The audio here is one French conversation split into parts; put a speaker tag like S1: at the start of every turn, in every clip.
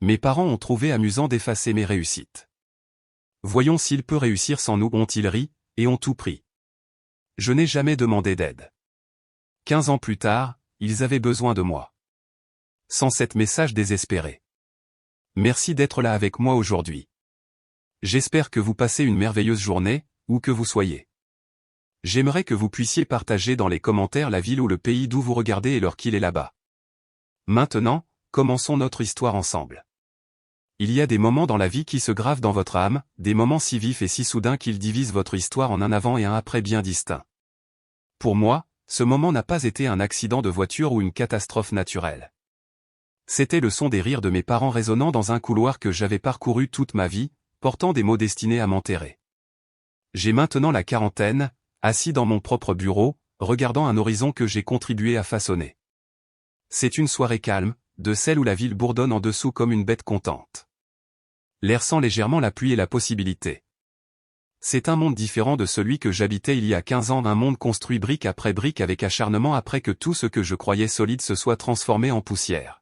S1: Mes parents ont trouvé amusant d'effacer mes réussites. Voyons s'il peut réussir sans nous, ont-ils ri, et ont tout pris. Je n'ai jamais demandé d'aide. 15 ans plus tard, ils avaient besoin de moi. 107 messages désespérés. Merci d'être là avec moi aujourd'hui. J'espère que vous passez une merveilleuse journée, où que vous soyez. J'aimerais que vous puissiez partager dans les commentaires la ville ou le pays d'où vous regardez et l'heure qu'il est là-bas. Maintenant, commençons notre histoire ensemble. Il y a des moments dans la vie qui se gravent dans votre âme, des moments si vifs et si soudains qu'ils divisent votre histoire en un avant et un après bien distincts. Pour moi, ce moment n'a pas été un accident de voiture ou une catastrophe naturelle. C'était le son des rires de mes parents résonnant dans un couloir que j'avais parcouru toute ma vie, portant des mots destinés à m'enterrer. J'ai maintenant la quarantaine, assis dans mon propre bureau, regardant un horizon que j'ai contribué à façonner. C'est une soirée calme, de celle où la ville bourdonne en dessous comme une bête contente. L'air sent légèrement la pluie et la possibilité. C'est un monde différent de celui que j'habitais il y a 15 ans, un monde construit brique après brique avec acharnement après que tout ce que je croyais solide se soit transformé en poussière.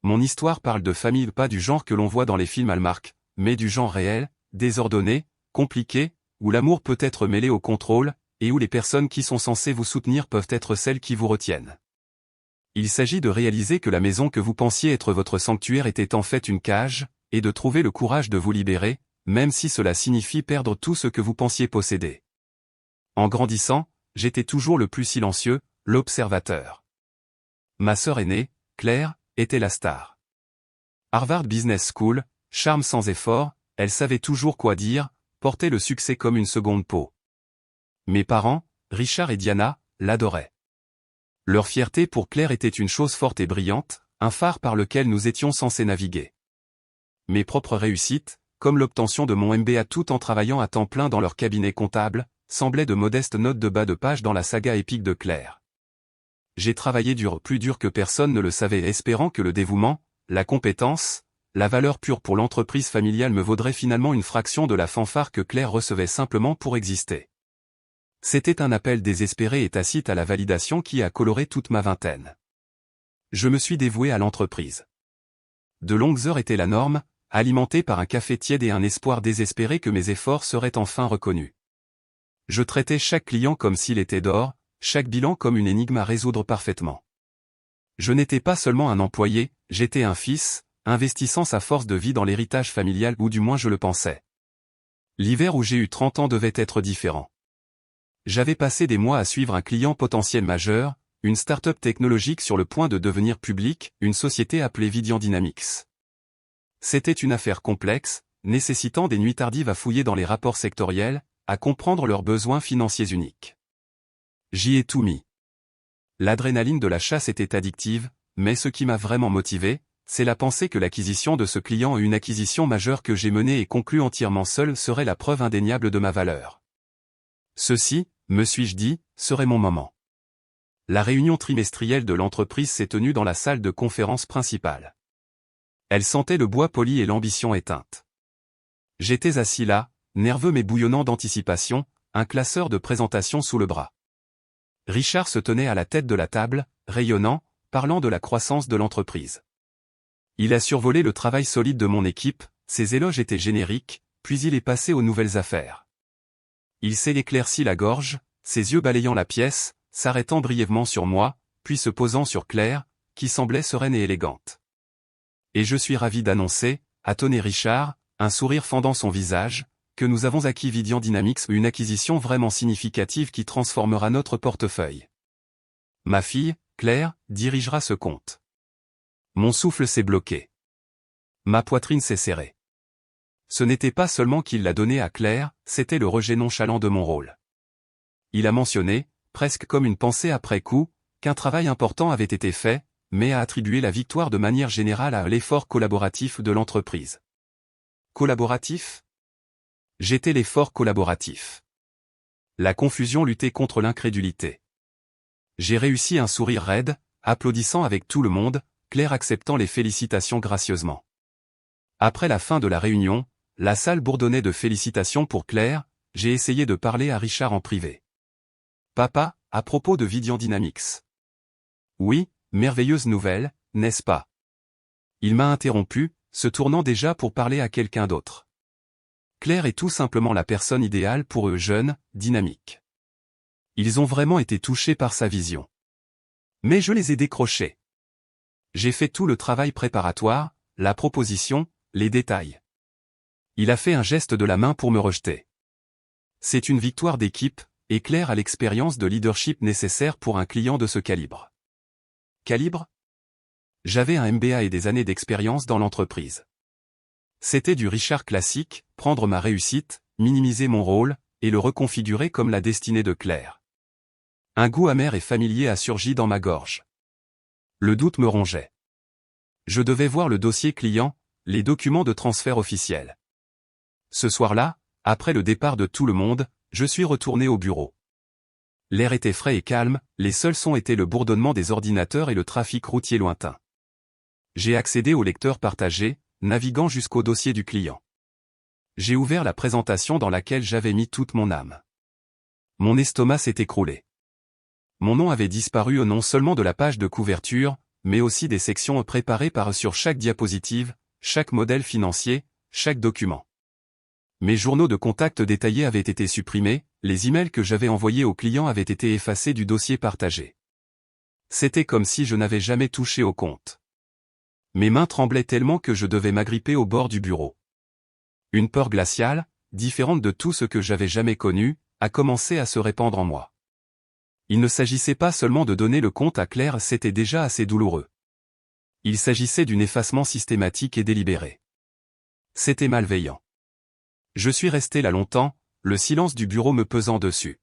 S1: Mon histoire parle de famille, pas du genre que l'on voit dans les films Hallmark, mais du genre réel, désordonné, compliqué, où l'amour peut être mêlé au contrôle, et où les personnes qui sont censées vous soutenir peuvent être celles qui vous retiennent. Il s'agit de réaliser que la maison que vous pensiez être votre sanctuaire était en fait une cage, et de trouver le courage de vous libérer, même si cela signifie perdre tout ce que vous pensiez posséder. En grandissant, j'étais toujours le plus silencieux, l'observateur. Ma sœur aînée, Claire, était la star. Harvard Business School, charme sans effort, elle savait toujours quoi dire, portait le succès comme une seconde peau. Mes parents, Richard et Diana, l'adoraient. Leur fierté pour Claire était une chose forte et brillante, un phare par lequel nous étions censés naviguer. Mes propres réussites, comme l'obtention de mon MBA tout en travaillant à temps plein dans leur cabinet comptable, semblaient de modestes notes de bas de page dans la saga épique de Claire. J'ai travaillé dur, plus dur que personne ne le savait, espérant que le dévouement, la compétence, la valeur pure pour l'entreprise familiale me vaudrait finalement une fraction de la fanfare que Claire recevait simplement pour exister. C'était un appel désespéré et tacite à la validation qui a coloré toute ma vingtaine. Je me suis dévoué à l'entreprise. De longues heures étaient la norme, alimentées par un café tiède et un espoir désespéré que mes efforts seraient enfin reconnus. Je traitais chaque client comme s'il était d'or, chaque bilan comme une énigme à résoudre parfaitement. Je n'étais pas seulement un employé, j'étais un fils, investissant sa force de vie dans l'héritage familial, ou du moins je le pensais. L'hiver où j'ai eu 30 ans devait être différent. J'avais passé des mois à suivre un client potentiel majeur, une start-up technologique sur le point de devenir publique, une société appelée Vidian Dynamics. C'était une affaire complexe, nécessitant des nuits tardives à fouiller dans les rapports sectoriels, à comprendre leurs besoins financiers uniques. J'y ai tout mis. L'adrénaline de la chasse était addictive, mais ce qui m'a vraiment motivé, c'est la pensée que l'acquisition de ce client, une acquisition majeure que j'ai menée et conclue entièrement seule, serait la preuve indéniable de ma valeur. Ceci, me suis-je dit, serait mon moment. La réunion trimestrielle de l'entreprise s'est tenue dans la salle de conférence principale. Elle sentait le bois poli et l'ambition éteinte. J'étais assis là, nerveux mais bouillonnant d'anticipation, un classeur de présentation sous le bras. Richard se tenait à la tête de la table, rayonnant, parlant de la croissance de l'entreprise. Il a survolé le travail solide de mon équipe, ses éloges étaient génériques, puis il est passé aux nouvelles affaires. Il s'est éclairci la gorge, ses yeux balayant la pièce, s'arrêtant brièvement sur moi, puis se posant sur Claire, qui semblait sereine et élégante. Et je suis ravi d'annoncer, a tonné Richard, un sourire fendant son visage, que nous avons acquis Vidian Dynamics, une acquisition vraiment significative qui transformera notre portefeuille. Ma fille, Claire, dirigera ce compte. Mon souffle s'est bloqué. Ma poitrine s'est serrée. Ce n'était pas seulement qu'il l'a donné à Claire, c'était le rejet nonchalant de mon rôle. Il a mentionné, presque comme une pensée après coup, qu'un travail important avait été fait, mais a attribué la victoire de manière générale à l'effort collaboratif de l'entreprise. Collaboratif ? J'étais l'effort collaboratif. La confusion luttait contre l'incrédulité. J'ai réussi un sourire raide, applaudissant avec tout le monde, Claire acceptant les félicitations gracieusement. Après la fin de la réunion, la salle bourdonnait de félicitations pour Claire, j'ai essayé de parler à Richard en privé. Papa, à propos de Vidian Dynamics. Oui, merveilleuse nouvelle, n'est-ce pas? Il m'a interrompu, se tournant déjà pour parler à quelqu'un d'autre. Claire est tout simplement la personne idéale pour eux, jeune, dynamique. Ils ont vraiment été touchés par sa vision. Mais je les ai décrochés. J'ai fait tout le travail préparatoire, la proposition, les détails. Il a fait un geste de la main pour me rejeter. C'est une victoire d'équipe, et Claire a l'expérience de leadership nécessaire pour un client de ce calibre. Calibre ? J'avais un MBA et des années d'expérience dans l'entreprise. C'était du Richard classique, prendre ma réussite, minimiser mon rôle, et le reconfigurer comme la destinée de Claire. Un goût amer et familier a surgi dans ma gorge. Le doute me rongeait. Je devais voir le dossier client, les documents de transfert officiels. Ce soir-là, après le départ de tout le monde, je suis retourné au bureau. L'air était frais et calme, les seuls sons étaient le bourdonnement des ordinateurs et le trafic routier lointain. J'ai accédé au lecteur partagé, naviguant jusqu'au dossier du client. J'ai ouvert la présentation dans laquelle j'avais mis toute mon âme. Mon estomac s'est écroulé. Mon nom avait disparu non seulement de la page de couverture, mais aussi des sections préparées sur chaque diapositive, chaque modèle financier, chaque document. Mes journaux de contact détaillés avaient été supprimés, les emails que j'avais envoyés aux clients avaient été effacés du dossier partagé. C'était comme si je n'avais jamais touché au compte. Mes mains tremblaient tellement que je devais m'agripper au bord du bureau. Une peur glaciale, différente de tout ce que j'avais jamais connu, a commencé à se répandre en moi. Il ne s'agissait pas seulement de donner le compte à Claire, c'était déjà assez douloureux. Il s'agissait d'un effacement systématique et délibéré. C'était malveillant. Je suis resté là longtemps, le silence du bureau me pesant dessus.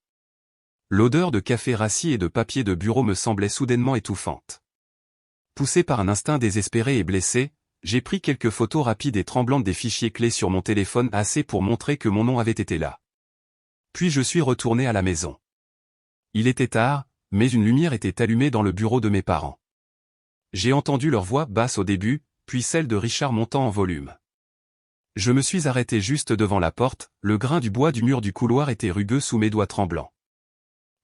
S1: L'odeur de café rassis et de papier de bureau me semblait soudainement étouffante. Poussé par un instinct désespéré et blessé, j'ai pris quelques photos rapides et tremblantes des fichiers clés sur mon téléphone, assez pour montrer que mon nom avait été là. Puis je suis retourné à la maison. Il était tard, mais une lumière était allumée dans le bureau de mes parents. J'ai entendu leur voix basse au début, puis celle de Richard montant en volume. Je me suis arrêté juste devant la porte, le grain du bois du mur du couloir était rugueux sous mes doigts tremblants.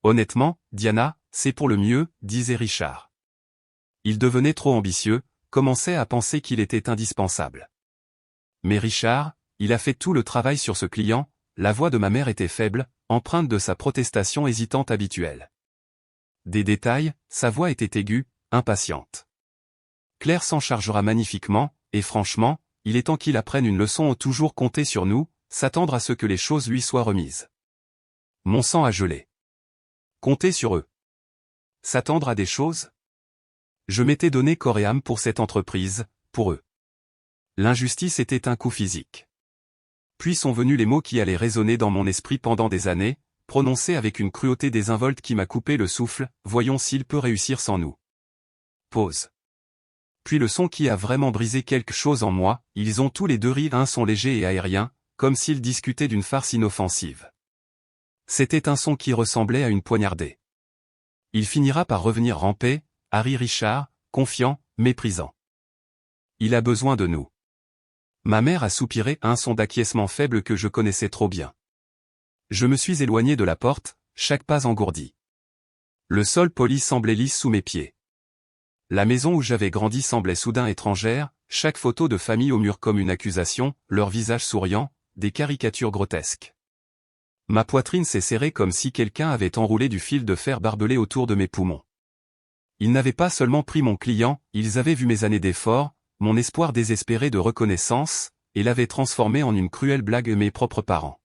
S1: Honnêtement, Diana, c'est pour le mieux, disait Richard. Il devenait trop ambitieux, commençait à penser qu'il était indispensable. Mais Richard, il a fait tout le travail sur ce client, la voix de ma mère était faible, empreinte de sa protestation hésitante habituelle. Des détails, sa voix était aiguë, impatiente. Claire s'en chargera magnifiquement, et franchement, il est temps qu'il apprenne une leçon. Toujours compter sur nous, s'attendre à ce que les choses lui soient remises. Mon sang a gelé. Compter sur eux. S'attendre à des choses ? Je m'étais donné corps et âme pour cette entreprise, pour eux. L'injustice était un coup physique. Puis sont venus les mots qui allaient résonner dans mon esprit pendant des années, prononcés avec une cruauté désinvolte qui m'a coupé le souffle, voyons s'il peut réussir sans nous. Pause. Puis le son qui a vraiment brisé quelque chose en moi, ils ont tous les deux ri, un son léger et aérien, comme s'ils discutaient d'une farce inoffensive. C'était un son qui ressemblait à une poignardée. Il finira par revenir ramper, Harry Richard, confiant, méprisant. Il a besoin de nous. Ma mère a soupiré, un son d'acquiescement faible que je connaissais trop bien. Je me suis éloigné de la porte, chaque pas engourdi. Le sol poli semblait lisse sous mes pieds. La maison où j'avais grandi semblait soudain étrangère, chaque photo de famille au mur comme une accusation, leurs visages souriants, des caricatures grotesques. Ma poitrine s'est serrée comme si quelqu'un avait enroulé du fil de fer barbelé autour de mes poumons. Ils n'avaient pas seulement pris mon client, ils avaient vu mes années d'efforts, mon espoir désespéré de reconnaissance, et l'avaient transformé en une cruelle blague mes propres parents.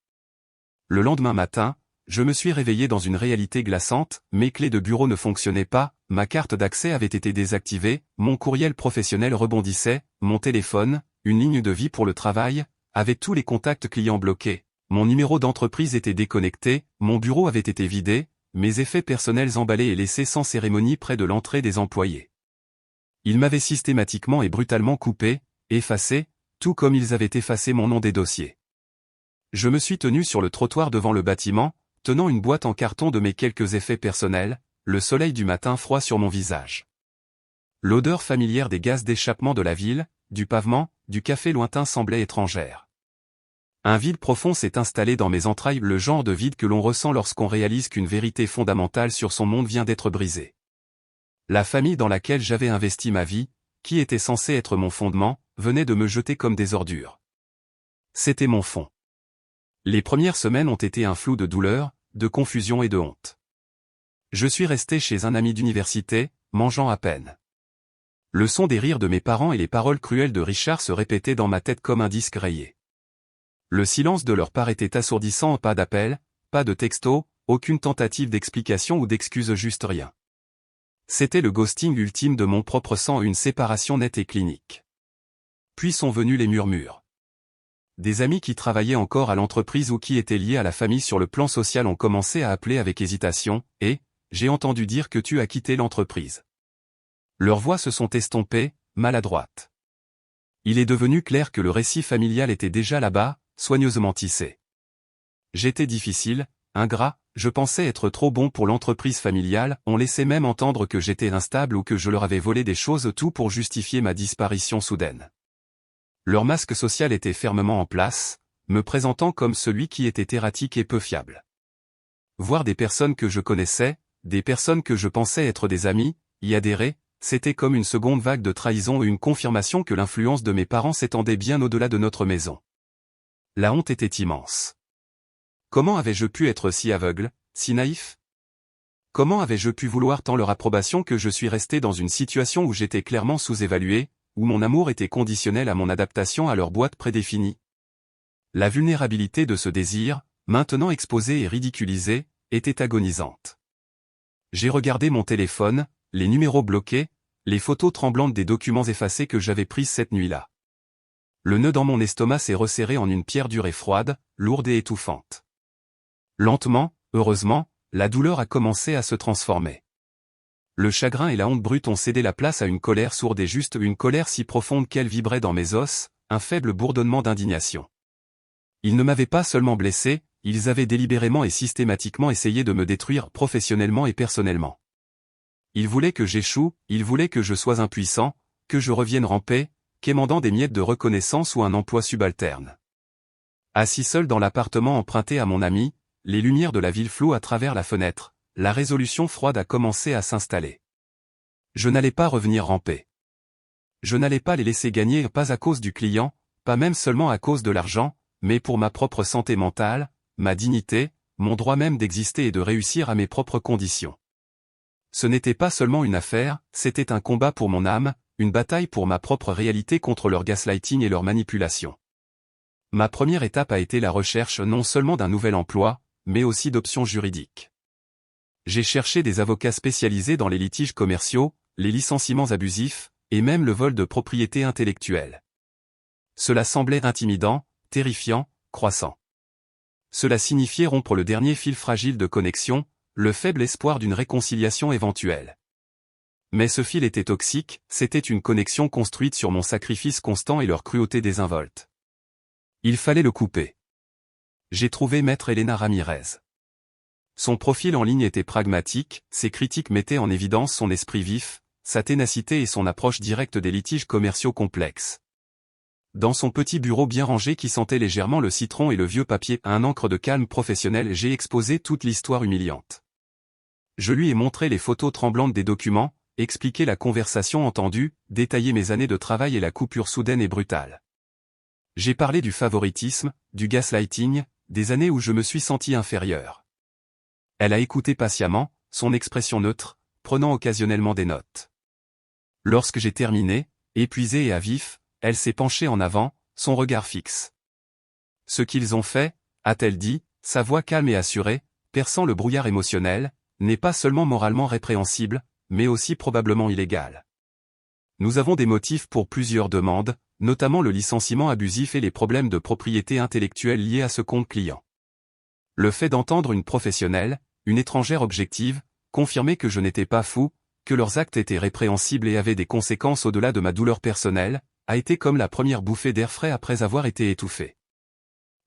S1: Le lendemain matin, je me suis réveillé dans une réalité glaçante, mes clés de bureau ne fonctionnaient pas, ma carte d'accès avait été désactivée, mon courriel professionnel rebondissait, mon téléphone, une ligne de vie pour le travail, avait tous les contacts clients bloqués, mon numéro d'entreprise était déconnecté, mon bureau avait été vidé, mes effets personnels emballés et laissés sans cérémonie près de l'entrée des employés. Ils m'avaient systématiquement et brutalement coupé, effacé, tout comme ils avaient effacé mon nom des dossiers. Je me suis tenu sur le trottoir devant le bâtiment, tenant une boîte en carton de mes quelques effets personnels, le soleil du matin froid sur mon visage. L'odeur familière des gaz d'échappement de la ville, du pavement, du café lointain semblait étrangère. Un vide profond s'est installé dans mes entrailles, le genre de vide que l'on ressent lorsqu'on réalise qu'une vérité fondamentale sur son monde vient d'être brisée. La famille dans laquelle j'avais investi ma vie, qui était censé être mon fondement, venait de me jeter comme des ordures. C'était mon fond. Les premières semaines ont été un flou de douleur, de confusion et de honte. Je suis resté chez un ami d'université, mangeant à peine. Le son des rires de mes parents et les paroles cruelles de Richard se répétaient dans ma tête comme un disque rayé. Le silence de leur part était assourdissant, pas d'appel, pas de texto, aucune tentative d'explication ou d'excuse, juste rien. C'était le ghosting ultime de mon propre sang, une séparation nette et clinique. Puis sont venus les murmures. Des amis qui travaillaient encore à l'entreprise ou qui étaient liés à la famille sur le plan social ont commencé à appeler avec hésitation, et « j'ai entendu dire que tu as quitté l'entreprise ». Leurs voix se sont estompées, maladroites. Il est devenu clair que le récit familial était déjà là-bas, soigneusement tissé. J'étais difficile, ingrat, je pensais être trop bon pour l'entreprise familiale, on laissait même entendre que j'étais instable ou que je leur avais volé des choses, tout pour justifier ma disparition soudaine. Leur masque social était fermement en place, me présentant comme celui qui était erratique et peu fiable. Voir des personnes que je connaissais, des personnes que je pensais être des amis, y adhérer, c'était comme une seconde vague de trahison et une confirmation que l'influence de mes parents s'étendait bien au-delà de notre maison. La honte était immense. Comment avais-je pu être si aveugle, si naïf? Comment avais-je pu vouloir tant leur approbation que je suis resté dans une situation où j'étais clairement sous-évalué, où mon amour était conditionnel à mon adaptation à leur boîte prédéfinie? La vulnérabilité de ce désir, maintenant exposé et ridiculisé, était agonisante. J'ai regardé mon téléphone, les numéros bloqués, les photos tremblantes des documents effacés que j'avais prises cette nuit-là. Le nœud dans mon estomac s'est resserré en une pierre dure et froide, lourde et étouffante. Lentement, heureusement, la douleur a commencé à se transformer. Le chagrin et la honte brute ont cédé la place à une colère sourde et juste, une colère si profonde qu'elle vibrait dans mes os, un faible bourdonnement d'indignation. Ils ne m'avaient pas seulement blessé, ils avaient délibérément et systématiquement essayé de me détruire professionnellement et personnellement. Ils voulaient que j'échoue, ils voulaient que je sois impuissant, que je revienne ramper, quémandant des miettes de reconnaissance ou un emploi subalterne. Assis seul dans l'appartement emprunté à mon ami, les lumières de la ville floues à travers la fenêtre, la résolution froide a commencé à s'installer. Je n'allais pas revenir ramper. Je n'allais pas les laisser gagner, pas à cause du client, pas même seulement à cause de l'argent, mais pour ma propre santé mentale, ma dignité, mon droit même d'exister et de réussir à mes propres conditions. Ce n'était pas seulement une affaire, c'était un combat pour mon âme, une bataille pour ma propre réalité contre leur gaslighting et leur manipulation. Ma première étape a été la recherche non seulement d'un nouvel emploi, mais aussi d'options juridiques. J'ai cherché des avocats spécialisés dans les litiges commerciaux, les licenciements abusifs, et même le vol de propriété intellectuelle. Cela semblait intimidant, terrifiant, croissant. Cela signifiait rompre le dernier fil fragile de connexion, le faible espoir d'une réconciliation éventuelle. Mais ce fil était toxique, c'était une connexion construite sur mon sacrifice constant et leur cruauté désinvolte. Il fallait le couper. J'ai trouvé Maître Elena Ramirez. Son profil en ligne était pragmatique, ses critiques mettaient en évidence son esprit vif, sa ténacité et son approche directe des litiges commerciaux complexes. Dans son petit bureau bien rangé qui sentait légèrement le citron et le vieux papier à un encre de calme professionnel, j'ai exposé toute l'histoire humiliante. Je lui ai montré les photos tremblantes des documents, expliqué la conversation entendue, détaillé mes années de travail et la coupure soudaine et brutale. J'ai parlé du favoritisme, du gaslighting, des années où je me suis senti inférieur. Elle a écouté patiemment, son expression neutre, prenant occasionnellement des notes. Lorsque j'ai terminé, épuisé et à vif, elle s'est penchée en avant, son regard fixe. Ce qu'ils ont fait, a-t-elle dit, sa voix calme et assurée, perçant le brouillard émotionnel, n'est pas seulement moralement répréhensible, mais aussi probablement illégal. Nous avons des motifs pour plusieurs demandes, notamment le licenciement abusif et les problèmes de propriété intellectuelle liés à ce compte client. Le fait d'entendre une professionnelle, une étrangère objective, confirmer que je n'étais pas fou, que leurs actes étaient répréhensibles et avaient des conséquences au-delà de ma douleur personnelle, a été comme la première bouffée d'air frais après avoir été étouffé.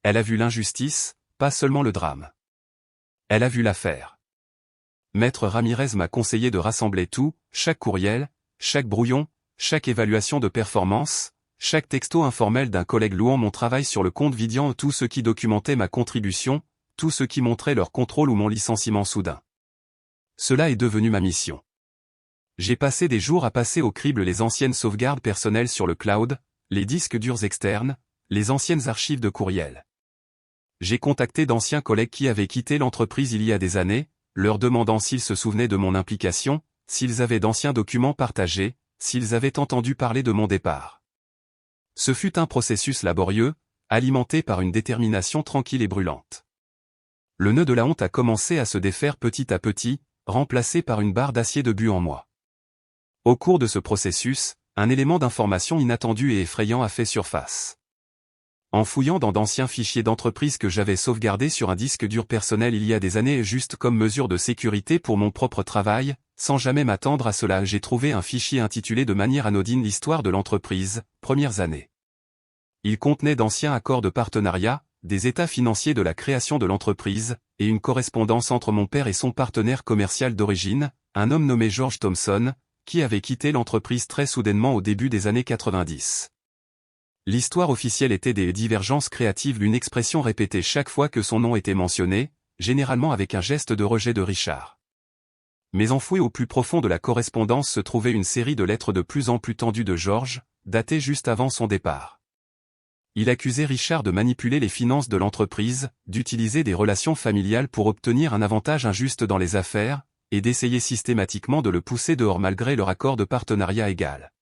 S1: Elle a vu l'injustice, pas seulement le drame. Elle a vu l'affaire. Maître Ramirez m'a conseillé de rassembler tout, chaque courriel, chaque brouillon, chaque évaluation de performance, chaque texto informel d'un collègue louant mon travail sur le compte Vidian, tout ce qui documentait ma contribution, tout ce qui montrait leur contrôle ou mon licenciement soudain. Cela est devenu ma mission. J'ai passé des jours à passer au crible les anciennes sauvegardes personnelles sur le cloud, les disques durs externes, les anciennes archives de courriel. J'ai contacté d'anciens collègues qui avaient quitté l'entreprise il y a des années, leur demandant s'ils se souvenaient de mon implication, s'ils avaient d'anciens documents partagés, s'ils avaient entendu parler de mon départ. Ce fut un processus laborieux, alimenté par une détermination tranquille et brûlante. Le nœud de la honte a commencé à se défaire petit à petit, remplacé par une barre d'acier de but en moi. Au cours de ce processus, un élément d'information inattendu et effrayant a fait surface. En fouillant dans d'anciens fichiers d'entreprise que j'avais sauvegardés sur un disque dur personnel il y a des années juste comme mesure de sécurité pour mon propre travail, sans jamais m'attendre à cela, j'ai trouvé un fichier intitulé de manière anodine l'histoire de l'entreprise, premières années. Il contenait d'anciens accords de partenariat, des états financiers de la création de l'entreprise, et une correspondance entre mon père et son partenaire commercial d'origine, un homme nommé George Thompson, qui avait quitté l'entreprise très soudainement au début des années 90. L'histoire officielle était des divergences créatives, l'une expression répétée chaque fois que son nom était mentionné, généralement avec un geste de rejet de Richard. Mais enfoui au plus profond de la correspondance se trouvait une série de lettres de plus en plus tendues de George, datées juste avant son départ. Il accusait Richard de manipuler les finances de l'entreprise, d'utiliser des relations familiales pour obtenir un avantage injuste dans les affaires, et d'essayer systématiquement de le pousser dehors malgré leur accord de partenariat égal.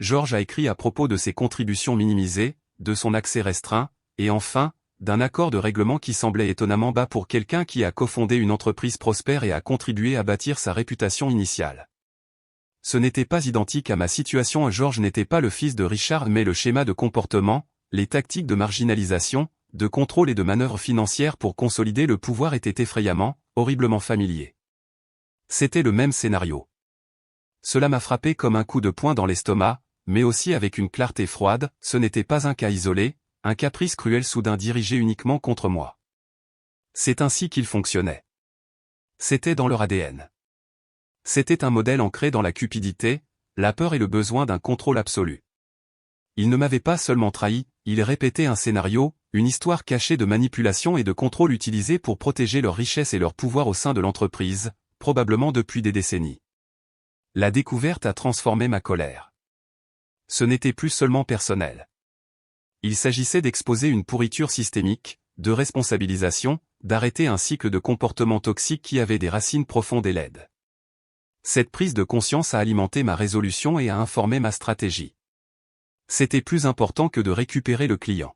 S1: George a écrit à propos de ses contributions minimisées, de son accès restreint, et enfin, d'un accord de règlement qui semblait étonnamment bas pour quelqu'un qui a cofondé une entreprise prospère et a contribué à bâtir sa réputation initiale. Ce n'était pas identique à ma situation. George n'était pas le fils de Richard mais le schéma de comportement, les tactiques de marginalisation, de contrôle et de manœuvres financières pour consolider le pouvoir étaient effrayamment, horriblement familiers. C'était le même scénario. Cela m'a frappé comme un coup de poing dans l'estomac, mais aussi avec une clarté froide, ce n'était pas un cas isolé, un caprice cruel soudain dirigé uniquement contre moi. C'est ainsi qu'ils fonctionnaient. C'était dans leur ADN. C'était un modèle ancré dans la cupidité, la peur et le besoin d'un contrôle absolu. Ils ne m'avaient pas seulement trahi, ils répétaient un scénario, une histoire cachée de manipulation et de contrôle utilisée pour protéger leur richesse et leur pouvoir au sein de l'entreprise, probablement depuis des décennies. La découverte a transformé ma colère. Ce n'était plus seulement personnel. Il s'agissait d'exposer une pourriture systémique, de responsabilisation, d'arrêter un cycle de comportements toxiques qui avait des racines profondes et laides. Cette prise de conscience a alimenté ma résolution et a informé ma stratégie. C'était plus important que de récupérer le client.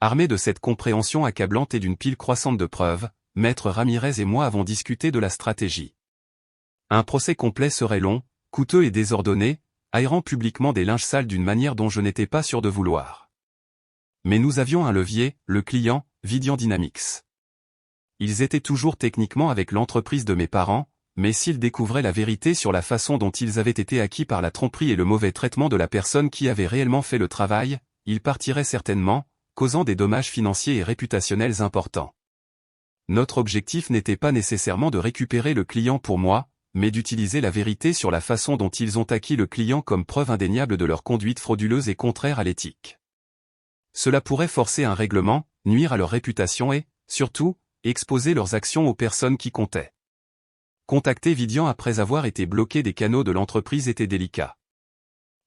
S1: Armé de cette compréhension accablante et d'une pile croissante de preuves, Maître Ramirez et moi avons discuté de la stratégie. Un procès complet serait long, coûteux et désordonné, aérant publiquement des linges sales d'une manière dont je n'étais pas sûr de vouloir. Mais nous avions un levier, le client, Vidian Dynamics. Ils étaient toujours techniquement avec l'entreprise de mes parents, mais s'ils découvraient la vérité sur la façon dont ils avaient été acquis par la tromperie et le mauvais traitement de la personne qui avait réellement fait le travail, ils partiraient certainement, causant des dommages financiers et réputationnels importants. Notre objectif n'était pas nécessairement de récupérer le client pour moi, mais d'utiliser la vérité sur la façon dont ils ont acquis le client comme preuve indéniable de leur conduite frauduleuse et contraire à l'éthique. Cela pourrait forcer un règlement, nuire à leur réputation et, surtout, exposer leurs actions aux personnes qui comptaient. Contacter Vidian après avoir été bloqué des canaux de l'entreprise était délicat.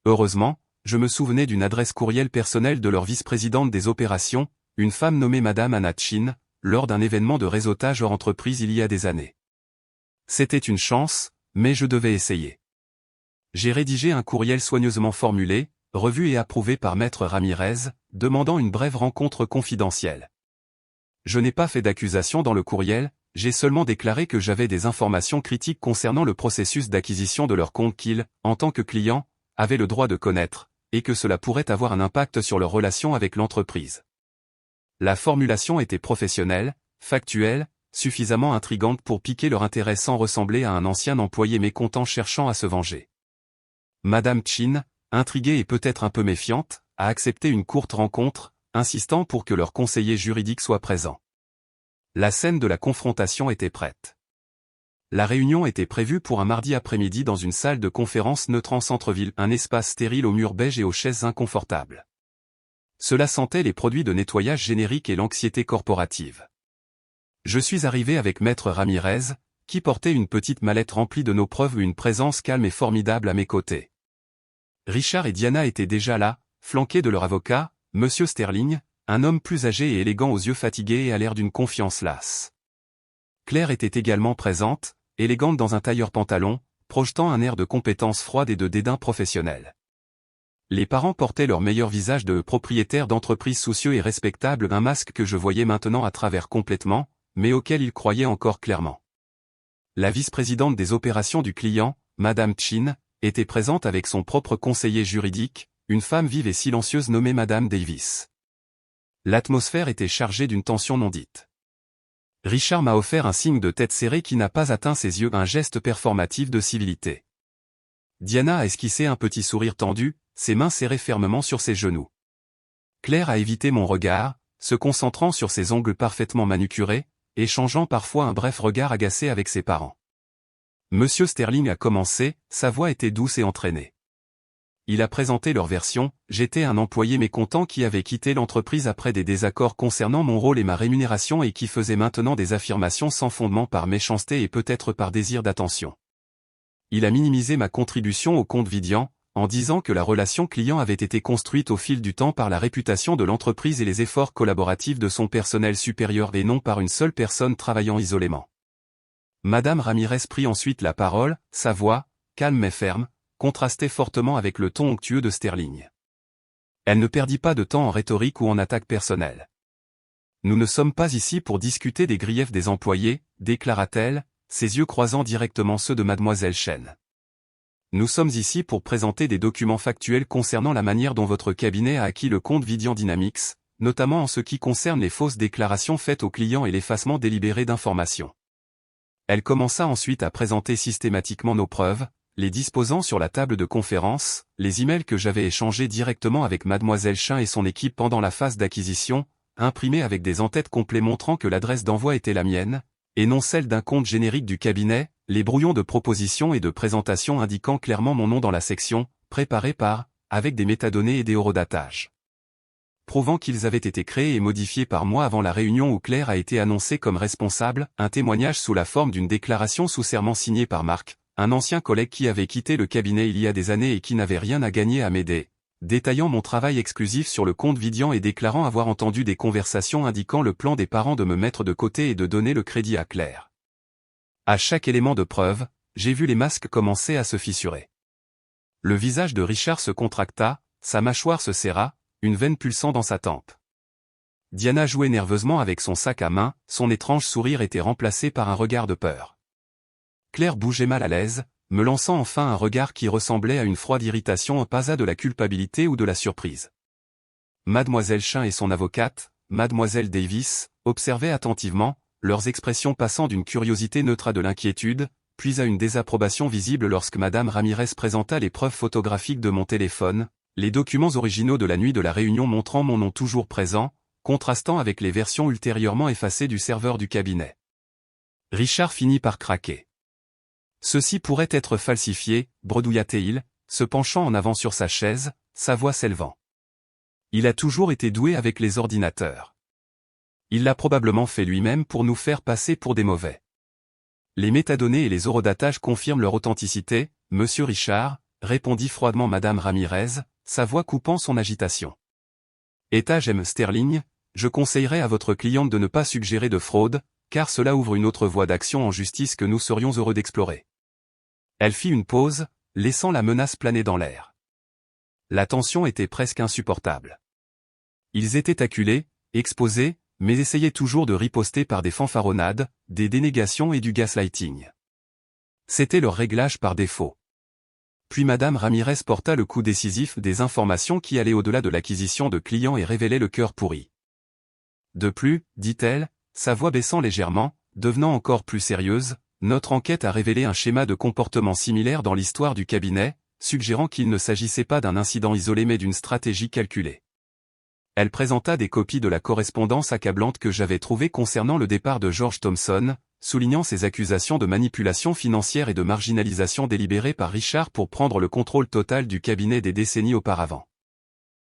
S1: Heureusement, je me souvenais d'une adresse courriel personnelle de leur vice-présidente des opérations, une femme nommée Madame Anna Chin, lors d'un événement de réseautage hors entreprise il y a des années. C'était une chance, mais je devais essayer. J'ai rédigé un courriel soigneusement formulé, revu et approuvé par Maître Ramirez, demandant une brève rencontre confidentielle. Je n'ai pas fait d'accusation dans le courriel, j'ai seulement déclaré que j'avais des informations critiques concernant le processus d'acquisition de leur compte qu'ils, en tant que clients, avaient le droit de connaître, et que cela pourrait avoir un impact sur leur relation avec l'entreprise. La formulation était professionnelle, factuelle, suffisamment intrigante pour piquer leur intérêt sans ressembler à un ancien employé mécontent cherchant à se venger. Madame Chin, intriguée et peut-être un peu méfiante, a accepté une courte rencontre, insistant pour que leur conseiller juridique soit présent. La scène de la confrontation était prête. La réunion était prévue pour un mardi après-midi dans une salle de conférence neutre en centre-ville, un espace stérile aux murs beige et aux chaises inconfortables. Cela sentait les produits de nettoyage génériques et l'anxiété corporative. Je suis arrivé avec Maître Ramirez, qui portait une petite mallette remplie de nos preuves et une présence calme et formidable à mes côtés. Richard et Diana étaient déjà là, flanqués de leur avocat, Monsieur Sterling, un homme plus âgé et élégant aux yeux fatigués et à l'air d'une confiance lasse. Claire était également présente, élégante dans un tailleur pantalon, projetant un air de compétence froide et de dédain professionnel. Les parents portaient leur meilleur visage de propriétaires d'entreprises soucieux et respectables, un masque que je voyais maintenant à travers complètement, mais auquel ils croyaient encore clairement. La vice-présidente des opérations du client, Madame Chin, était présente avec son propre conseiller juridique, une femme vive et silencieuse nommée Madame Davis. L'atmosphère était chargée d'une tension non dite. Richard m'a offert un signe de tête serrée qui n'a pas atteint ses yeux, un geste performatif de civilité. Diana a esquissé un petit sourire tendu, ses mains serrées fermement sur ses genoux. Claire a évité mon regard, se concentrant sur ses ongles parfaitement manucurés, échangeant parfois un bref regard agacé avec ses parents. Monsieur Sterling a commencé, sa voix était douce et entraînée. Il a présenté leur version, j'étais un employé mécontent qui avait quitté l'entreprise après des désaccords concernant mon rôle et ma rémunération et qui faisait maintenant des affirmations sans fondement par méchanceté et peut-être par désir d'attention. Il a minimisé ma contribution au compte Vidian, en disant que la relation client avait été construite au fil du temps par la réputation de l'entreprise et les efforts collaboratifs de son personnel supérieur et non par une seule personne travaillant isolément. Madame Ramirez prit ensuite la parole, sa voix, calme mais ferme, contrastait fortement avec le ton onctueux de Sterling. Elle ne perdit pas de temps en rhétorique ou en attaque personnelle. Nous ne sommes pas ici pour discuter des griefs des employés, déclara-t-elle, ses yeux croisant directement ceux de Mademoiselle Chen. Nous sommes ici pour présenter des documents factuels concernant la manière dont votre cabinet a acquis le compte Vidian Dynamics, notamment en ce qui concerne les fausses déclarations faites aux clients et l'effacement délibéré d'informations. Elle commença ensuite à présenter systématiquement nos preuves, les disposant sur la table de conférence, les emails que j'avais échangés directement avec Mademoiselle Chen et son équipe pendant la phase d'acquisition, imprimés avec des en-têtes complets montrant que l'adresse d'envoi était la mienne, et non celle d'un compte générique du cabinet, les brouillons de propositions et de présentations indiquant clairement mon nom dans la section, préparée par, avec des métadonnées et des horodatages. Prouvant qu'ils avaient été créés et modifiés par moi avant la réunion où Claire a été annoncée comme responsable, un témoignage sous la forme d'une déclaration sous serment signée par Marc, un ancien collègue qui avait quitté le cabinet il y a des années et qui n'avait rien à gagner à m'aider, détaillant mon travail exclusif sur le compte Vidian et déclarant avoir entendu des conversations indiquant le plan des parents de me mettre de côté et de donner le crédit à Claire. À chaque élément de preuve, j'ai vu les masques commencer à se fissurer. Le visage de Richard se contracta, sa mâchoire se serra, une veine pulsant dans sa tempe. Diana jouait nerveusement avec son sac à main, son étrange sourire était remplacé par un regard de peur. Claire bougeait mal à l'aise, me lançant enfin un regard qui ressemblait à une froide irritation, pas à de la culpabilité ou de la surprise. Mademoiselle Chen et son avocate, Mademoiselle Davis, observaient attentivement, leurs expressions passant d'une curiosité neutre à de l'inquiétude, puis à une désapprobation visible lorsque Madame Ramirez présenta les preuves photographiques de mon téléphone, les documents originaux de la nuit de la réunion montrant mon nom toujours présent, contrastant avec les versions ultérieurement effacées du serveur du cabinet. Richard finit par craquer. Ceci pourrait être falsifié, bredouilla-t-il, se penchant en avant sur sa chaise, sa voix s'élevant. Il a toujours été doué avec les ordinateurs. Il l'a probablement fait lui-même pour nous faire passer pour des mauvais. Les métadonnées et les horodatages confirment leur authenticité, Monsieur Richard, répondit froidement Madame Ramirez, sa voix coupant son agitation. Étage M. Sterling, je conseillerais à votre cliente de ne pas suggérer de fraude, car cela ouvre une autre voie d'action en justice que nous serions heureux d'explorer. Elle fit une pause, laissant la menace planer dans l'air. La tension était presque insupportable. Ils étaient acculés, exposés, mais essayaient toujours de riposter par des fanfaronnades, des dénégations et du gaslighting. C'était leur réglage par défaut. Puis Madame Ramirez porta le coup décisif des informations qui allaient au-delà de l'acquisition de clients et révélaient le cœur pourri. De plus, dit-elle, sa voix baissant légèrement, devenant encore plus sérieuse, notre enquête a révélé un schéma de comportement similaire dans l'histoire du cabinet, suggérant qu'il ne s'agissait pas d'un incident isolé mais d'une stratégie calculée. Elle présenta des copies de la correspondance accablante que j'avais trouvée concernant le départ de George Thompson, soulignant ses accusations de manipulation financière et de marginalisation délibérée par Richard pour prendre le contrôle total du cabinet des décennies auparavant.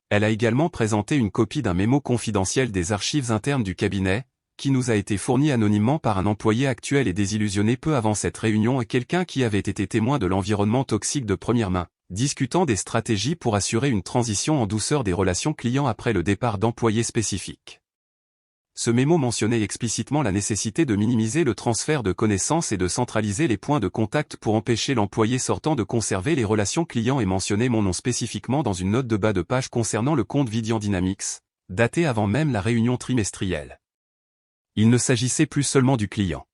S1: Elle a également présenté une copie d'un mémo confidentiel des archives internes du cabinet, qui nous a été fourni anonymement par un employé actuel et désillusionné peu avant cette réunion, et quelqu'un qui avait été témoin de l'environnement toxique de première main, discutant des stratégies pour assurer une transition en douceur des relations clients après le départ d'employés spécifiques. Ce mémo mentionnait explicitement la nécessité de minimiser le transfert de connaissances et de centraliser les points de contact pour empêcher l'employé sortant de conserver les relations clients et mentionnait mon nom spécifiquement dans une note de bas de page concernant le compte Vidian Dynamics, datée avant même la réunion trimestrielle. Il ne s'agissait plus seulement du client.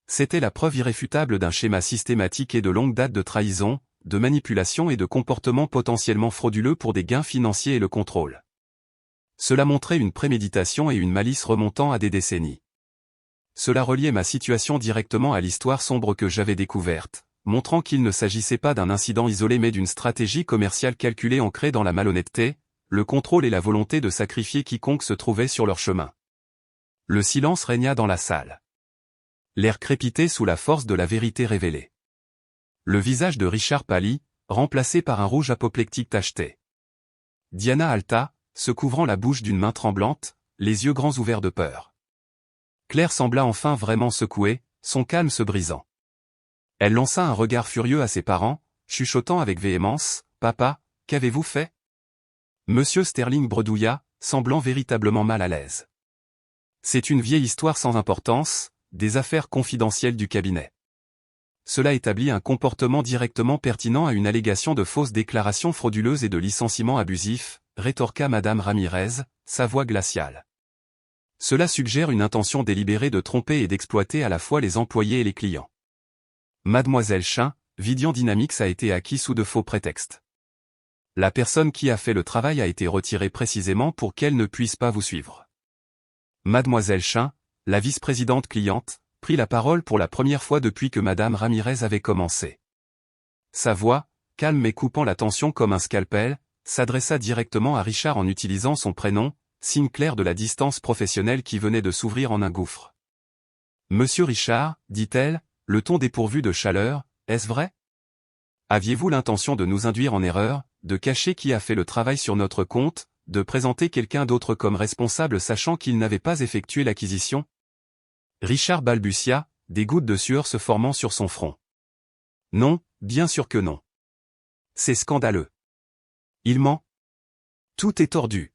S1: C'était la preuve irréfutable d'un schéma systématique et de longue date de trahison, de manipulation et de comportements potentiellement frauduleux pour des gains financiers et le contrôle. Cela montrait une préméditation et une malice remontant à des décennies. Cela reliait ma situation directement à l'histoire sombre que j'avais découverte, montrant qu'il ne s'agissait pas d'un incident isolé mais d'une stratégie commerciale calculée ancrée dans la malhonnêteté, le contrôle et la volonté de sacrifier quiconque se trouvait sur leur chemin. Le silence régna dans la salle. L'air crépitait sous la force de la vérité révélée. Le visage de Richard pâlit, remplacé par un rouge apoplectique tacheté. Diana halta, se couvrant la bouche d'une main tremblante, les yeux grands ouverts de peur. Claire sembla enfin vraiment secouée, son calme se brisant. Elle lança un regard furieux à ses parents, chuchotant avec véhémence, « Papa, qu'avez-vous fait ?» Monsieur Sterling bredouilla, semblant véritablement mal à l'aise. « C'est une vieille histoire sans importance, des affaires confidentielles du cabinet. Cela établit un comportement directement pertinent à une allégation de fausses déclarations frauduleuses et de licenciements abusifs, rétorqua Madame Ramirez, sa voix glaciale. Cela suggère une intention délibérée de tromper et d'exploiter à la fois les employés et les clients. Mademoiselle Chin, Vidian Dynamics a été acquis sous de faux prétextes. La personne qui a fait le travail a été retirée précisément pour qu'elle ne puisse pas vous suivre. Mademoiselle Chin, la vice-présidente cliente, prit la parole pour la première fois depuis que Madame Ramirez avait commencé. Sa voix, calme mais coupant la tension comme un scalpel, s'adressa directement à Richard en utilisant son prénom, signe clair de la distance professionnelle qui venait de s'ouvrir en un gouffre. « Monsieur Richard, dit-elle, le ton dépourvu de chaleur, est-ce vrai? Aviez-vous l'intention de nous induire en erreur, de cacher qui a fait le travail sur notre compte, de présenter quelqu'un d'autre comme responsable sachant qu'il n'avait pas effectué l'acquisition ?» Richard balbutia, des gouttes de sueur se formant sur son front. « Non, bien sûr que non. C'est scandaleux. Il ment. Tout est tordu.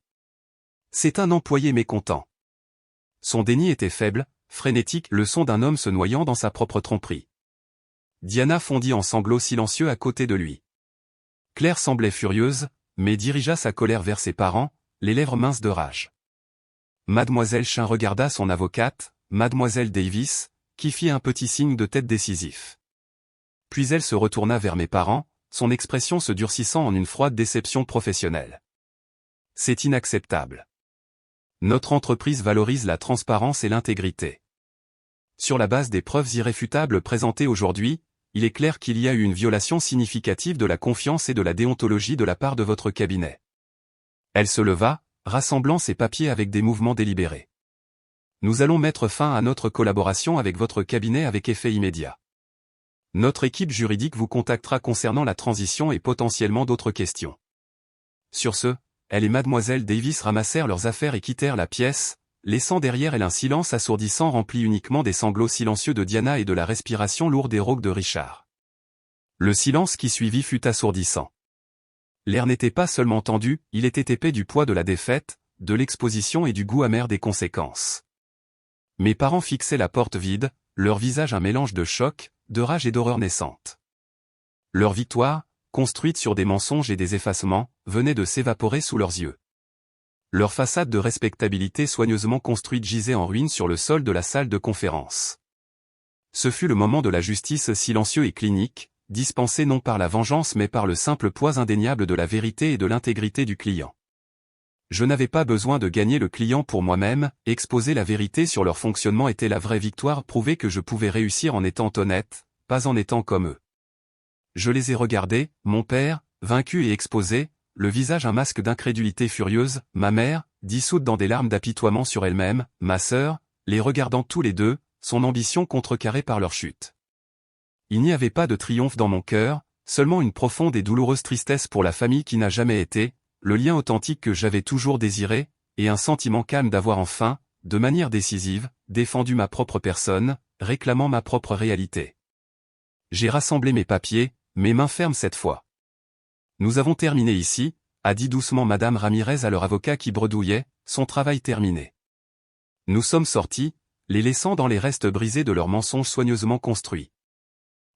S1: C'est un employé mécontent. » Son déni était faible, frénétique, le son d'un homme se noyant dans sa propre tromperie. Diana fondit en sanglots silencieux à côté de lui. Claire semblait furieuse, mais dirigea sa colère vers ses parents, les lèvres minces de rage. Mademoiselle Chin regarda son avocate, Mademoiselle Davis, qui fit un petit signe de tête décisif. Puis elle se retourna vers mes parents, son expression se durcissant en une froide déception professionnelle. « C'est inacceptable. Notre entreprise valorise la transparence et l'intégrité. Sur la base des preuves irréfutables présentées aujourd'hui, il est clair qu'il y a eu une violation significative de la confiance et de la déontologie de la part de votre cabinet. » Elle se leva, rassemblant ses papiers avec des mouvements délibérés. « Nous allons mettre fin à notre collaboration avec votre cabinet avec effet immédiat. Notre équipe juridique vous contactera concernant la transition et potentiellement d'autres questions. » Sur ce, elle et Mademoiselle Davis ramassèrent leurs affaires et quittèrent la pièce, laissant derrière elle un silence assourdissant rempli uniquement des sanglots silencieux de Diana et de la respiration lourde et rauque de Richard. Le silence qui suivit fut assourdissant. L'air n'était pas seulement tendu, il était épais du poids de la défaite, de l'exposition et du goût amer des conséquences. Mes parents fixaient la porte vide, leur visage un mélange de choc, de rage et d'horreur naissante. Leur victoire, construite sur des mensonges et des effacements, venait de s'évaporer sous leurs yeux. Leur façade de respectabilité soigneusement construite gisait en ruine sur le sol de la salle de conférence. Ce fut le moment de la justice silencieux et clinique, dispensée non par la vengeance mais par le simple poids indéniable de la vérité et de l'intégrité du client. Je n'avais pas besoin de gagner le client pour moi-même, exposer la vérité sur leur fonctionnement était la vraie victoire, prouver que je pouvais réussir en étant honnête, pas en étant comme eux. Je les ai regardés, mon père, vaincu et exposé, le visage un masque d'incrédulité furieuse, ma mère, dissoute dans des larmes d'apitoiement sur elle-même, ma sœur, les regardant tous les deux, son ambition contrecarrée par leur chute. Il n'y avait pas de triomphe dans mon cœur, seulement une profonde et douloureuse tristesse pour la famille qui n'a jamais été, le lien authentique que j'avais toujours désiré, et un sentiment calme d'avoir enfin, de manière décisive, défendu ma propre personne, réclamant ma propre réalité. J'ai rassemblé mes papiers, mes mains fermes cette fois. Nous avons terminé ici, a dit doucement Madame Ramirez à leur avocat qui bredouillait, son travail terminé. Nous sommes sortis, les laissant dans les restes brisés de leurs mensonges soigneusement construits.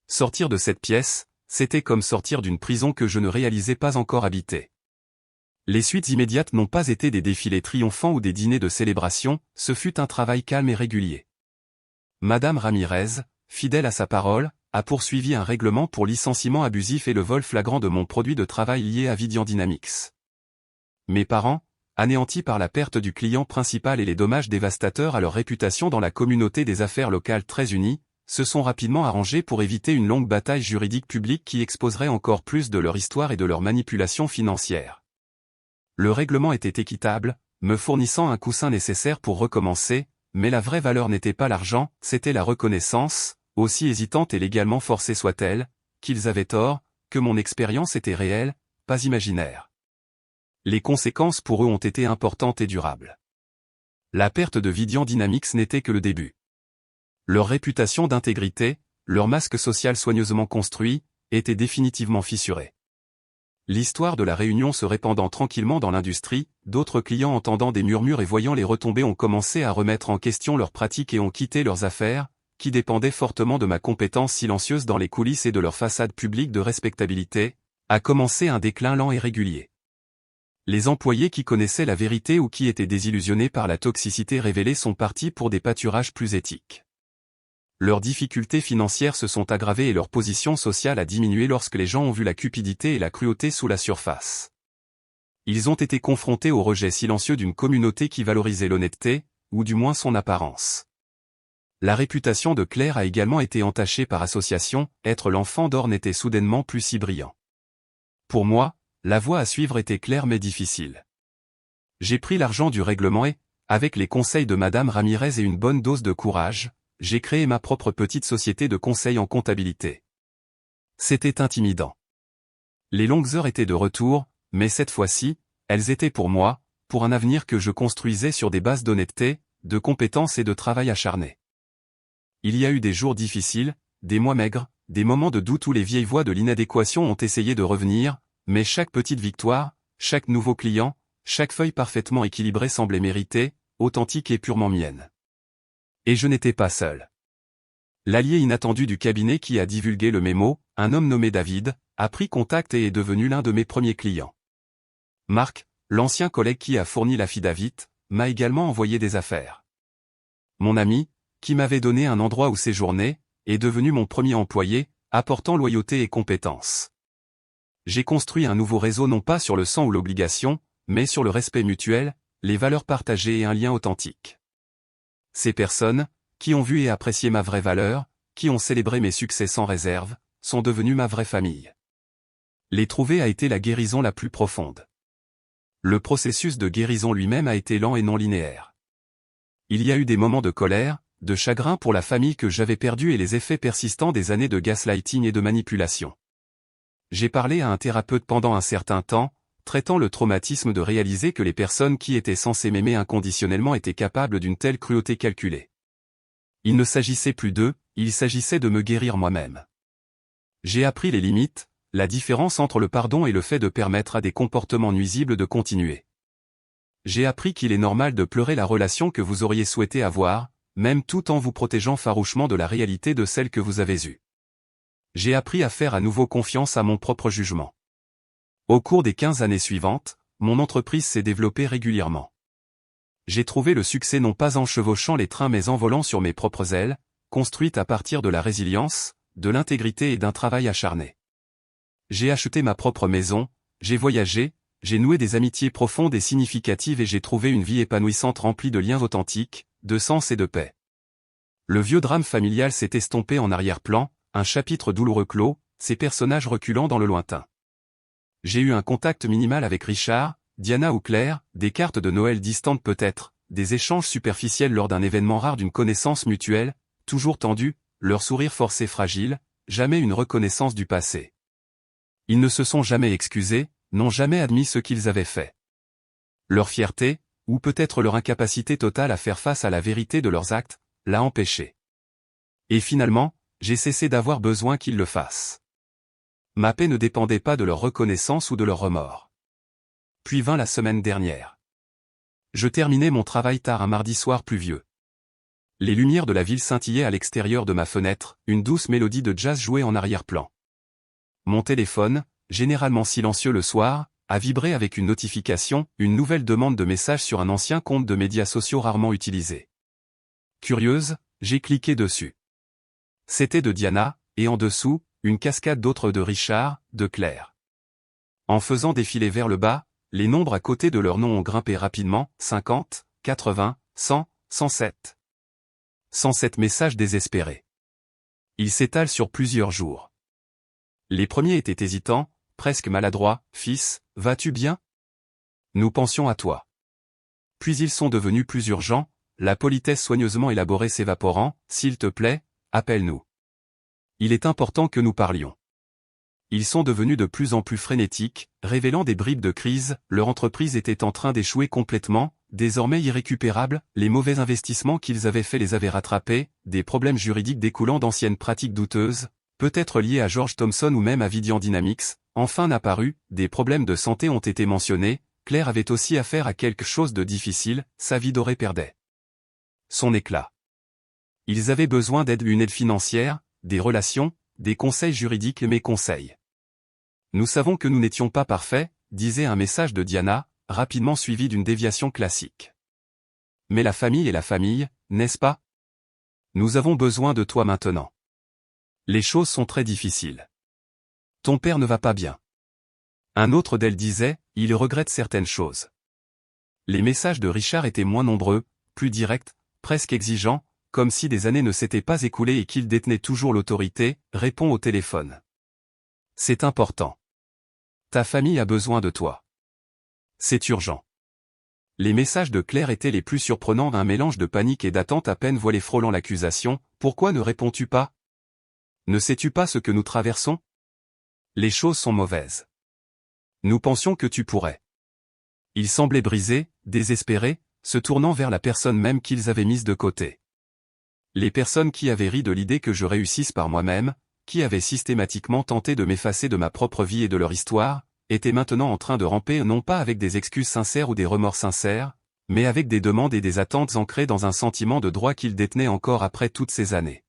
S1: Sortir de cette pièce, c'était comme sortir d'une prison que je ne réalisais pas encore habiter. Les suites immédiates n'ont pas été des défilés triomphants ou des dîners de célébration, ce fut un travail calme et régulier. Madame Ramirez, fidèle à sa parole, a poursuivi un règlement pour licenciement abusif et le vol flagrant de mon produit de travail lié à Vidian Dynamics. Mes parents, anéantis par la perte du client principal et les dommages dévastateurs à leur réputation dans la communauté des affaires locales très unie, se sont rapidement arrangés pour éviter une longue bataille juridique publique qui exposerait encore plus de leur histoire et de leur manipulation financière. Le règlement était équitable, me fournissant un coussin nécessaire pour recommencer, mais la vraie valeur n'était pas l'argent, c'était la reconnaissance, aussi hésitante et légalement forcée soit-elle, qu'ils avaient tort, que mon expérience était réelle, pas imaginaire. Les conséquences pour eux ont été importantes et durables. La perte de Vidian Dynamics n'était que le début. Leur réputation d'intégrité, leur masque social soigneusement construit, était définitivement fissurée. L'histoire de la réunion se répandant tranquillement dans l'industrie, d'autres clients entendant des murmures et voyant les retombées ont commencé à remettre en question leurs pratiques et ont quitté leurs affaires, qui dépendaient fortement de ma compétence silencieuse dans les coulisses et de leur façade publique de respectabilité, a commencé un déclin lent et régulier. Les employés qui connaissaient la vérité ou qui étaient désillusionnés par la toxicité révélée sont partis pour des pâturages plus éthiques. Leurs difficultés financières se sont aggravées et leur position sociale a diminué lorsque les gens ont vu la cupidité et la cruauté sous la surface. Ils ont été confrontés au rejet silencieux d'une communauté qui valorisait l'honnêteté, ou du moins son apparence. La réputation de Claire a également été entachée par association, être l'enfant d'or n'était soudainement plus si brillant. Pour moi, la voie à suivre était claire mais difficile. J'ai pris l'argent du règlement et, avec les conseils de Madame Ramirez et une bonne dose de courage, j'ai créé ma propre petite société de conseil en comptabilité. C'était intimidant. Les longues heures étaient de retour, mais cette fois-ci, elles étaient pour moi, pour un avenir que je construisais sur des bases d'honnêteté, de compétences et de travail acharné. Il y a eu des jours difficiles, des mois maigres, des moments de doute où les vieilles voix de l'inadéquation ont essayé de revenir, mais chaque petite victoire, chaque nouveau client, chaque feuille parfaitement équilibrée semblait méritée, authentique et purement mienne. Et je n'étais pas seul. L'allié inattendu du cabinet qui a divulgué le mémo, un homme nommé David, a pris contact et est devenu l'un de mes premiers clients. Marc, l'ancien collègue qui a fourni l'affidavit, m'a également envoyé des affaires. Mon ami, qui m'avait donné un endroit où séjourner, est devenu mon premier employé, apportant loyauté et compétence. J'ai construit un nouveau réseau non pas sur le sang ou l'obligation, mais sur le respect mutuel, les valeurs partagées et un lien authentique. Ces personnes, qui ont vu et apprécié ma vraie valeur, qui ont célébré mes succès sans réserve, sont devenues ma vraie famille. Les trouver a été la guérison la plus profonde. Le processus de guérison lui-même a été lent et non linéaire. Il y a eu des moments de colère, de chagrin pour la famille que j'avais perdue et les effets persistants des années de gaslighting et de manipulation. J'ai parlé à un thérapeute pendant un certain temps, traitant le traumatisme de réaliser que les personnes qui étaient censées m'aimer inconditionnellement étaient capables d'une telle cruauté calculée. Il ne s'agissait plus d'eux, il s'agissait de me guérir moi-même. J'ai appris les limites, la différence entre le pardon et le fait de permettre à des comportements nuisibles de continuer. J'ai appris qu'il est normal de pleurer la relation que vous auriez souhaité avoir, même tout en vous protégeant farouchement de la réalité de celle que vous avez eue. J'ai appris à faire à nouveau confiance à mon propre jugement. Au cours des 15 années suivantes, mon entreprise s'est développée régulièrement. J'ai trouvé le succès non pas en chevauchant les trains mais en volant sur mes propres ailes, construite à partir de la résilience, de l'intégrité et d'un travail acharné. J'ai acheté ma propre maison, j'ai voyagé, j'ai noué des amitiés profondes et significatives et j'ai trouvé une vie épanouissante remplie de liens authentiques, de sens et de paix. Le vieux drame familial s'est estompé en arrière-plan, un chapitre douloureux clos, ses personnages reculant dans le lointain. J'ai eu un contact minimal avec Richard, Diana ou Claire, des cartes de Noël distantes peut-être, des échanges superficiels lors d'un événement rare d'une connaissance mutuelle, toujours tendue, leur sourire forcé fragile, jamais une reconnaissance du passé. Ils ne se sont jamais excusés, n'ont jamais admis ce qu'ils avaient fait. Leur fierté, ou peut-être leur incapacité totale à faire face à la vérité de leurs actes, l'a empêché. Et finalement, j'ai cessé d'avoir besoin qu'ils le fassent. Ma paix ne dépendait pas de leur reconnaissance ou de leur remords. Puis vint la semaine dernière. Je terminais mon travail tard un mardi soir pluvieux. Les lumières de la ville scintillaient à l'extérieur de ma fenêtre, une douce mélodie de jazz jouait en arrière-plan. Mon téléphone, généralement silencieux le soir, a vibré avec une notification, une nouvelle demande de message sur un ancien compte de médias sociaux rarement utilisé. Curieuse, j'ai cliqué dessus. C'était de Diana, et en dessous, une cascade d'autres de Richard, de Claire. En faisant défiler vers le bas, les nombres à côté de leurs noms ont grimpé rapidement, 50, 80, 100, 107. 107 messages désespérés. Ils s'étalent sur plusieurs jours. Les premiers étaient hésitants, presque maladroits, « Fils, vas-tu bien ? Nous pensions à toi. » Puis ils sont devenus plus urgents, la politesse soigneusement élaborée s'évaporant, « S'il te plaît, appelle-nous. Il est important que nous parlions. » Ils sont devenus de plus en plus frénétiques, révélant des bribes de crise, leur entreprise était en train d'échouer complètement, désormais irrécupérable, les mauvais investissements qu'ils avaient faits les avaient rattrapés, des problèmes juridiques découlant d'anciennes pratiques douteuses, peut-être liés à George Thomson ou même à Vidian Dynamics, enfin n'apparu, des problèmes de santé ont été mentionnés, Claire avait aussi affaire à quelque chose de difficile, sa vie dorée perdait son éclat. Ils avaient besoin d'aide, une aide financière, des relations, des conseils juridiques et mes conseils. Nous savons que nous n'étions pas parfaits, disait un message de Diana, rapidement suivi d'une déviation classique. Mais la famille est la famille, n'est-ce pas? Nous avons besoin de toi maintenant. Les choses sont très difficiles. Ton père ne va pas bien. Un autre d'elle disait, il regrette certaines choses. Les messages de Richard étaient moins nombreux, plus directs, presque exigeants, comme si des années ne s'étaient pas écoulées et qu'il détenait toujours l'autorité, répond au téléphone. C'est important. Ta famille a besoin de toi. C'est urgent. Les messages de Claire étaient les plus surprenants, un mélange de panique et d'attente à peine voilée frôlant l'accusation. Pourquoi ne réponds-tu pas? Ne sais-tu pas ce que nous traversons? Les choses sont mauvaises. Nous pensions que tu pourrais. Ils semblaient brisés, désespérés, se tournant vers la personne même qu'ils avaient mise de côté. Les personnes qui avaient ri de l'idée que je réussisse par moi-même, qui avaient systématiquement tenté de m'effacer de ma propre vie et de leur histoire, étaient maintenant en train de ramper non pas avec des excuses sincères ou des remords sincères, mais avec des demandes et des attentes ancrées dans un sentiment de droit qu'ils détenaient encore après toutes ces années.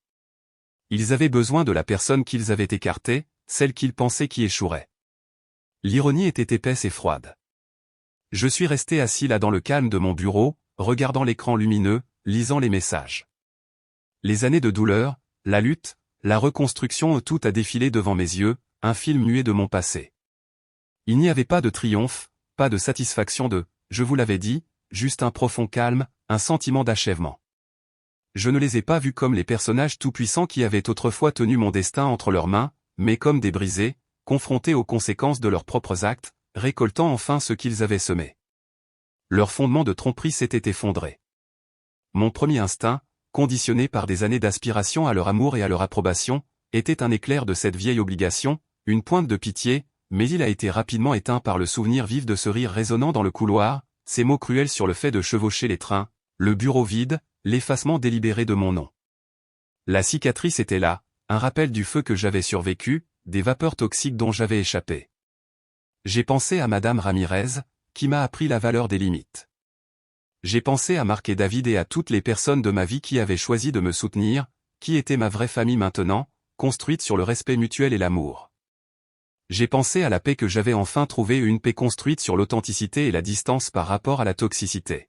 S1: Ils avaient besoin de la personne qu'ils avaient écartée, celle qu'ils pensaient qui échouerait. L'ironie était épaisse et froide. Je suis resté assis là dans le calme de mon bureau, regardant l'écran lumineux, lisant les messages. Les années de douleur, la lutte, la reconstruction, tout a défilé devant mes yeux, un film muet de mon passé. Il n'y avait pas de triomphe, pas de satisfaction je vous l'avais dit, juste un profond calme, un sentiment d'achèvement. Je ne les ai pas vus comme les personnages tout-puissants qui avaient autrefois tenu mon destin entre leurs mains, mais comme des brisés, confrontés aux conséquences de leurs propres actes, récoltant enfin ce qu'ils avaient semé. Leur fondement de tromperie s'était effondré. Mon premier instinct, conditionné par des années d'aspiration à leur amour et à leur approbation, était un éclair de cette vieille obligation, une pointe de pitié, mais il a été rapidement éteint par le souvenir vif de ce rire résonnant dans le couloir, ces mots cruels sur le fait de chevaucher les trains, le bureau vide, l'effacement délibéré de mon nom. La cicatrice était là, un rappel du feu que j'avais survécu, des vapeurs toxiques dont j'avais échappé. J'ai pensé à Madame Ramirez, qui m'a appris la valeur des limites. J'ai pensé à Marc et David et à toutes les personnes de ma vie qui avaient choisi de me soutenir, qui étaient ma vraie famille maintenant, construite sur le respect mutuel et l'amour. J'ai pensé à la paix que j'avais enfin trouvée, une paix construite sur l'authenticité et la distance par rapport à la toxicité.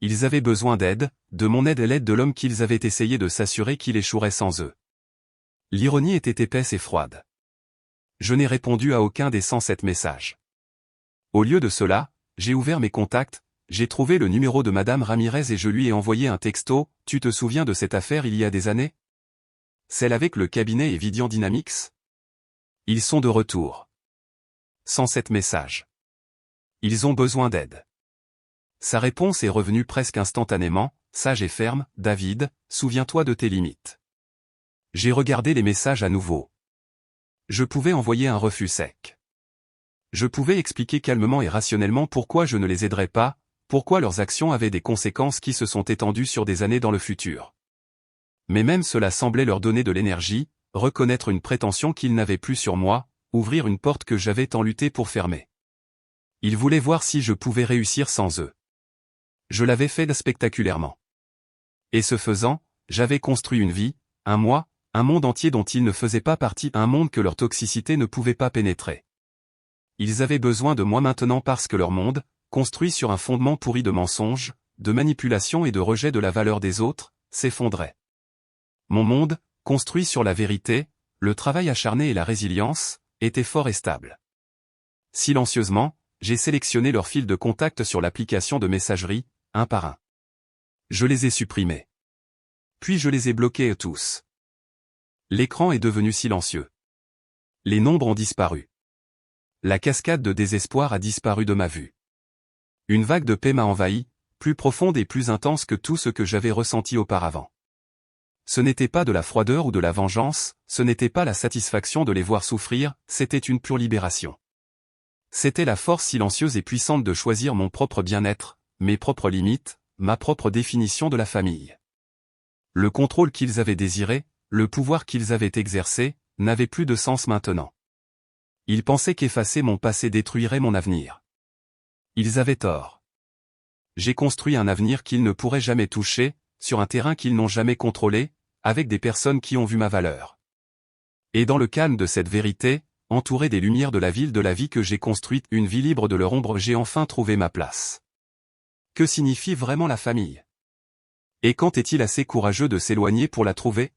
S1: Ils avaient besoin d'aide, de mon aide et l'aide de l'homme qu'ils avaient essayé de s'assurer qu'il échouerait sans eux. L'ironie était épaisse et froide. Je n'ai répondu à aucun des 107 messages. Au lieu de cela, j'ai ouvert mes contacts, j'ai trouvé le numéro de Madame Ramirez et je lui ai envoyé un texto. Tu te souviens de cette affaire il y a des années? Celle avec le cabinet et Vidian Dynamics? Ils sont de retour. 107 messages. Ils ont besoin d'aide. Sa réponse est revenue presque instantanément, sage et ferme, David, souviens-toi de tes limites. J'ai regardé les messages à nouveau. Je pouvais envoyer un refus sec. Je pouvais expliquer calmement et rationnellement pourquoi je ne les aiderais pas, Pourquoi leurs actions avaient des conséquences qui se sont étendues sur des années dans le futur. Mais même cela semblait leur donner de l'énergie, reconnaître une prétention qu'ils n'avaient plus sur moi, ouvrir une porte que j'avais tant lutté pour fermer. Ils voulaient voir si je pouvais réussir sans eux. Je l'avais fait spectaculairement. Et ce faisant, j'avais construit une vie, un moi, un monde entier dont ils ne faisaient pas partie, un monde que leur toxicité ne pouvait pas pénétrer. Ils avaient besoin de moi maintenant parce que leur monde, construit sur un fondement pourri de mensonges, de manipulation et de rejet de la valeur des autres, s'effondrait. Mon monde, construit sur la vérité, le travail acharné et la résilience, était fort et stable. Silencieusement, j'ai sélectionné leurs fils de contact sur l'application de messagerie, un par un. Je les ai supprimés. Puis je les ai bloqués tous. L'écran est devenu silencieux. Les nombres ont disparu. La cascade de désespoir a disparu de ma vue. Une vague de paix m'a envahi, plus profonde et plus intense que tout ce que j'avais ressenti auparavant. Ce n'était pas de la froideur ou de la vengeance, ce n'était pas la satisfaction de les voir souffrir, c'était une pure libération. C'était la force silencieuse et puissante de choisir mon propre bien-être, mes propres limites, ma propre définition de la famille. Le contrôle qu'ils avaient désiré, le pouvoir qu'ils avaient exercé, n'avait plus de sens maintenant. Ils pensaient qu'effacer mon passé détruirait mon avenir. Ils avaient tort. J'ai construit un avenir qu'ils ne pourraient jamais toucher, sur un terrain qu'ils n'ont jamais contrôlé, avec des personnes qui ont vu ma valeur. Et dans le calme de cette vérité, entouré des lumières de la vie que j'ai construite, une vie libre de leur ombre, j'ai enfin trouvé ma place. Que signifie vraiment la famille? Et quand est-il assez courageux de s'éloigner pour la trouver?